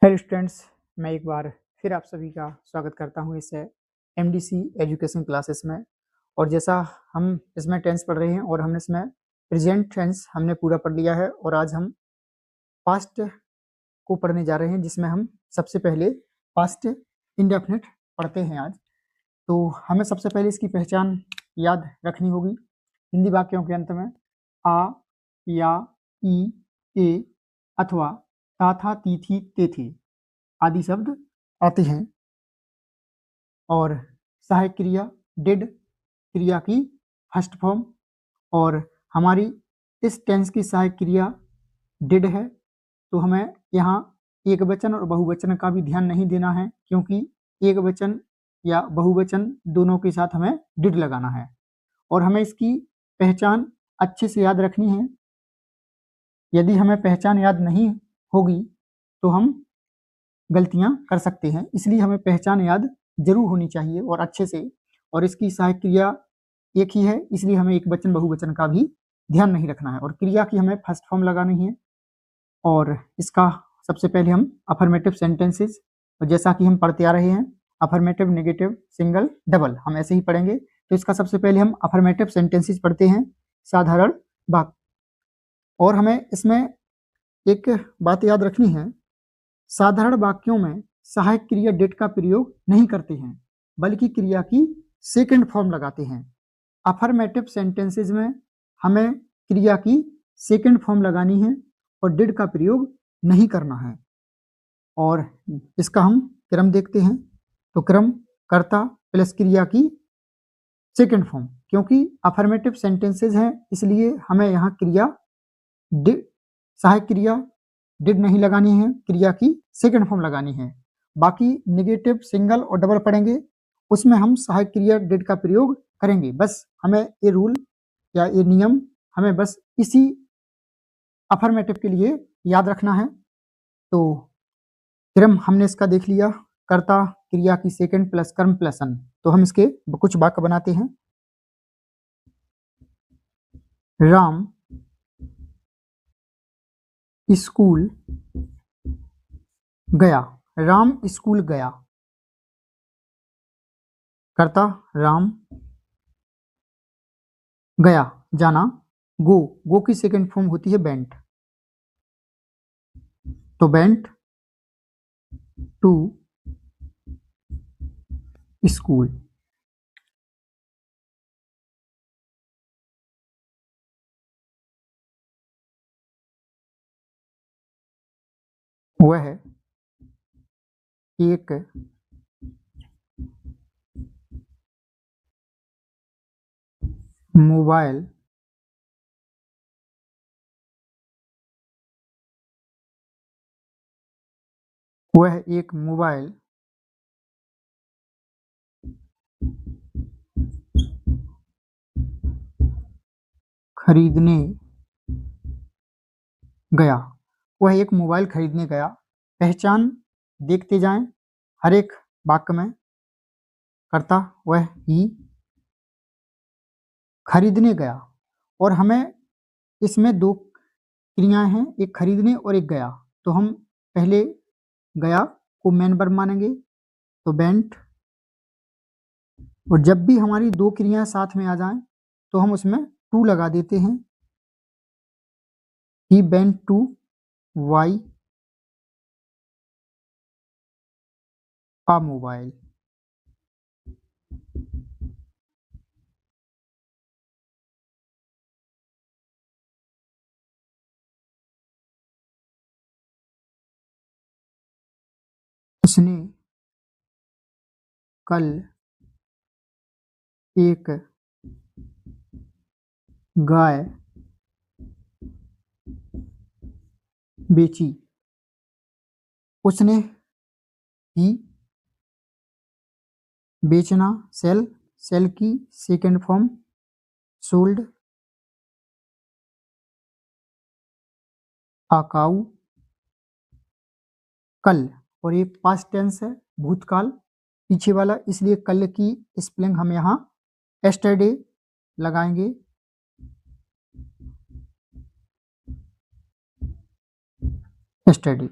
Hello students, मैं एक बार फिर आप सभी का स्वागत करता हूं इस एमडीसी एजुकेशन क्लासेस में। और जैसा हम इसमें टेंस पढ़ रहे हैं और हमने इसमें प्रेजेंट टेंस हमने पूरा पढ़ लिया है और आज हम पास्ट को पढ़ने जा रहे हैं, जिसमें हम सबसे पहले पास्ट इंडेफिनिट पढ़ते हैं आज। तो हमें सबसे पहले इसकी पहचान याद रखनी होगी। हिंदी वाक्यों के अंत में आ, या, ई, ए अथवा ता, था, ती, थी, ते, थे आदि शब्द आते हैं। और सहायक क्रिया डिड क्रिया की फर्स्ट फॉर्म, और हमारी इस टेंस की सहायक क्रिया डिड है। तो हमें यहाँ एक वचन और बहुवचन का भी ध्यान नहीं देना है, क्योंकि एक वचन या बहुवचन दोनों के साथ हमें डिड लगाना है। और हमें इसकी पहचान अच्छे से याद रखनी है। यदि हमें पहचान याद नहीं होगी तो हम गलतियां कर सकते हैं, इसलिए हमें पहचान याद जरूर होनी चाहिए और अच्छे से। और इसकी सहायक क्रिया एक ही है, इसलिए हमें एक वचन बहुवचन का भी ध्यान नहीं रखना है। और क्रिया की हमें फर्स्ट फॉर्म लगानी है। और इसका सबसे पहले हम अफर्मेटिव सेंटेंसेस, और जैसा कि हम पढ़ते आ रहे हैं अफर्मेटिव, नेगेटिव, सिंगल, डबल, हम ऐसे ही पढ़ेंगे। तो इसका सबसे पहले हम अफर्मेटिव सेंटेंसेस पढ़ते हैं, साधारण वाक्य। और हमें इसमें एक बात याद रखनी है, साधारण वाक्यों में सहायक क्रिया डिड का प्रयोग नहीं करते हैं, बल्कि क्रिया की सेकंड फॉर्म लगाते हैं। अफर्मेटिव सेंटेंसेस में हमें क्रिया की सेकंड फॉर्म लगानी है और डिड का प्रयोग नहीं करना है। और इसका हम क्रम देखते हैं। तो क्रम कर्ता प्लस क्रिया की सेकंड फॉर्म, क्योंकि अफर्मेटिव सेंटेंसेस हैं इसलिए हमें यहाँ क्रिया सहायक क्रिया डिड नहीं लगानी है, क्रिया की सेकंड फॉर्म लगानी है। बाकी नेगेटिव, सिंगल और डबल पढ़ेंगे, उसमें हम सहायक क्रिया डिड का प्रयोग करेंगे। बस हमें ये रूल या ये नियम हमें बस इसी अफर्मेटिव के लिए याद रखना है। तो क्रम हमने इसका देख लिया, कर्ता क्रिया की सेकंड प्लस कर्म प्लस अन। तो हम इसके कुछ वाक्य बनाते हैं। राम स्कूल गया। राम स्कूल गया। कर्ता राम, गया जाना, गो, गो की सेकंड फॉर्म होती है बेंट। तो बेंट टू स्कूल। वह एक मोबाइल वह एक मोबाइल खरीदने गया। वह एक मोबाइल खरीदने गया। पहचान देखते जाएं हर एक वाक्य में। कर्ता वह ही, खरीदने गया। और हमें इसमें दो क्रियाएं हैं, एक खरीदने और एक गया। तो हम पहले गया को मेन वर्ब मानेंगे, तो बेंट। और जब भी हमारी दो क्रियाएं साथ में आ जाएं तो हम उसमें टू लगा देते हैं। He went to buy a mobile. उसने कल एक गाय बेची। उसने ही, बेचना सेल, सेल की सेकंड फॉर्म सोल्ड। अकाउ कल, और ये पास्ट टेंस है, भूतकाल पीछे वाला, इसलिए कल की स्पेलिंग हम यहाँ एस्टरडे लगाएंगे। एस्टरडे।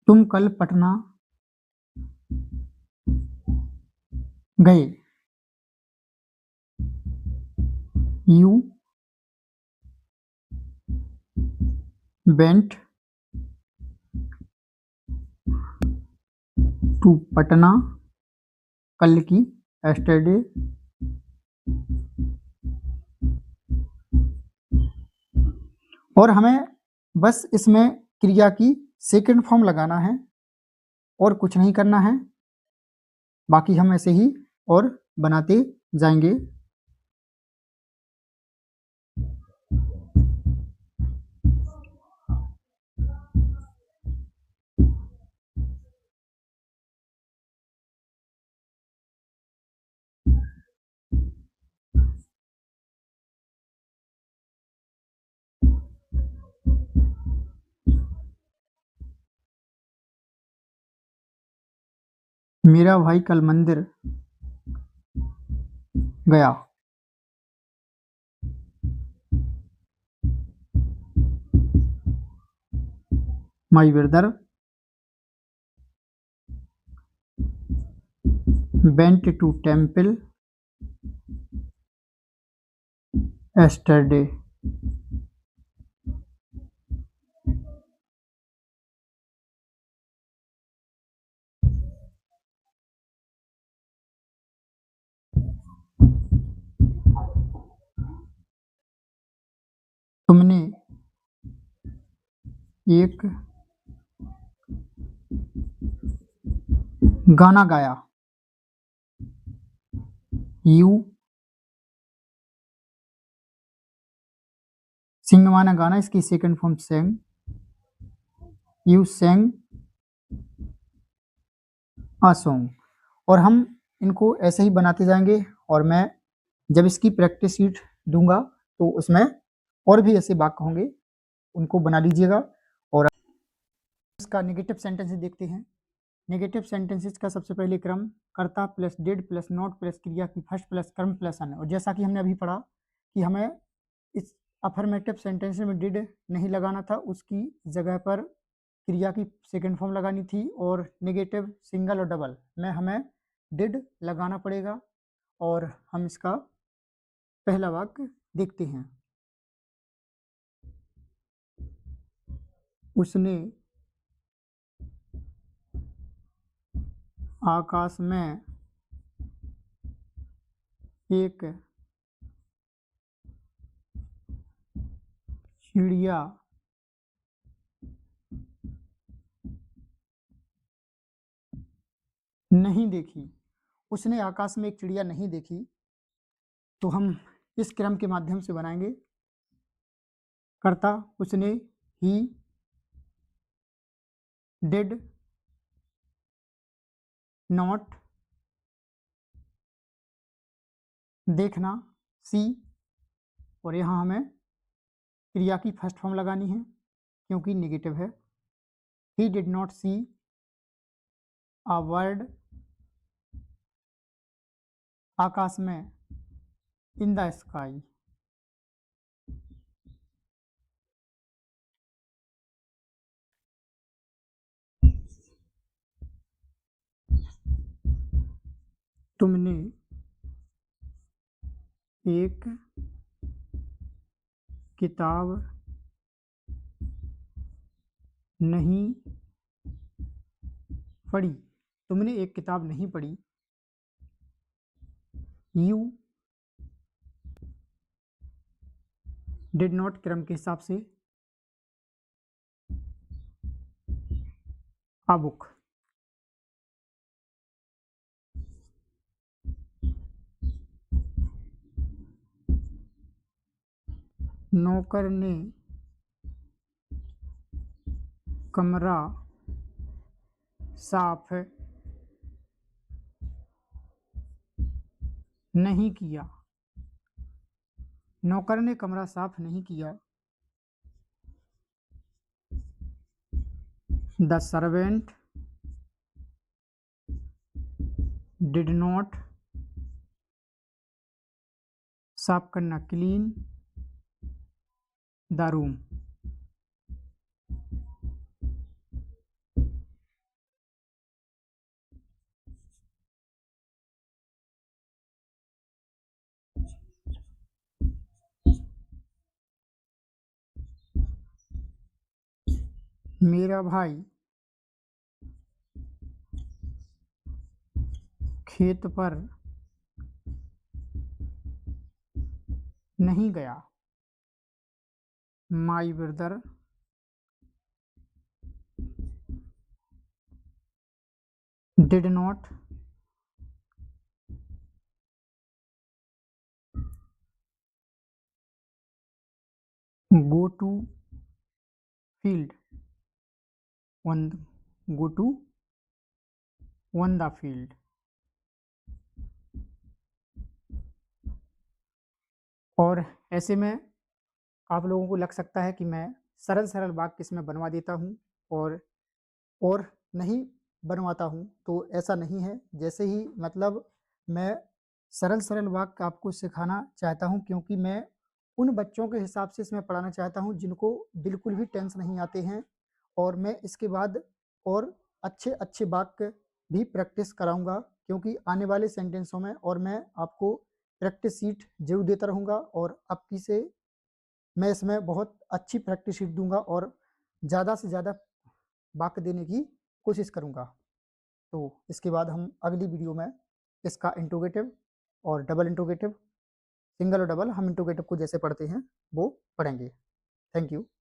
तुम कल पटना गए। यू वेंट टू पटना, कल की, एस्टरडे। और हमें बस इसमें क्रिया की सेकंड फॉर्म लगाना है और कुछ नहीं करना है, बाकी हम ऐसे ही और बनाते जाएंगे। मेरा भाई कल मंदिर गया। My brother went to temple yesterday. तुमने एक गाना गाया। यू सिंग माना गाना, इसकी second form sang. You sang a song. और हम इनको ऐसे ही बनाते जाएंगे और मैं जब इसकी प्रैक्टिस शीट दूंगा तो उसमें और भी ऐसे वाक्य होंगे, उनको बना लीजिएगा। और इसका नेगेटिव सेंटेंसेस देखते हैं। नेगेटिव सेंटेंसेस का सबसे पहले क्रम कर्ता plus did plus not plus क्रिया की फर्स्ट प्लस कर्म प्लस अन। और जैसा कि हमने अभी पढ़ा कि हमें इस अफर्मेटिव सेंटेंस में डिड नहीं लगाना था, उसकी जगह पर क्रिया की सेकंड फॉर्म लगानी थी, और नेगेटिव सिंगल और डबल में हमें डिड लगाना पड़ेगा। और हम इसका पहला वाक्य देखते हैं। उसने आकाश में एक चिड़िया नहीं देखी। उसने आकाश में एक चिड़िया नहीं देखी, तो हम इस क्रम के माध्यम से बनाएंगे। कर्ता उसने, ही डिड नॉट, देखना सी, और यहाँ हमें क्रिया की फर्स्ट फॉर्म लगानी है क्योंकि नेगेटिव है। He did not see a word आकाश में, इन द स्काई। तुमने एक किताब नहीं पढ़ी। तुमने एक किताब नहीं पढ़ी। यू डिड नॉट क्रम के हिसाब से अ बुक। नौकर ने कमरा साफ नहीं किया। नौकर ने कमरा साफ नहीं किया। द सर्वेंट डिड नॉट, साफ करना क्लीन, द रूम। मेरा भाई खेत पर नहीं गया। My brother did not go to field on go to on the field। और ऐसे में आप लोगों को लग सकता है कि मैं सरल सरल वाक्य इसमें बनवा देता हूँ और नहीं बनवाता हूँ, तो ऐसा नहीं है। जैसे ही मतलब मैं सरल सरल वाक्य आपको सिखाना चाहता हूँ, क्योंकि मैं उन बच्चों के हिसाब से इसमें पढ़ाना चाहता हूँ जिनको बिल्कुल भी टेंस नहीं आते हैं, और मैं इसके बाद और अच्छे अच्छे वाक्य भी प्रैक्टिस कराऊंगा, क्योंकि आने वाले सेंटेंसों में और मैं आपको प्रैक्टिस शीट जरूर देता रहूँगा, और अब की से मैं इसमें बहुत अच्छी प्रैक्टिस शीट दूंगा और ज़्यादा से ज़्यादा वाक्य देने की कोशिश करूंगा। तो इसके बाद हम अगली वीडियो में इसका इंट्रोगेटिव और डबल इंट्रोगेटिव, सिंगल और डबल हम इंट्रोगेटिव को जैसे पढ़ते हैं वो पढ़ेंगे। Thank you.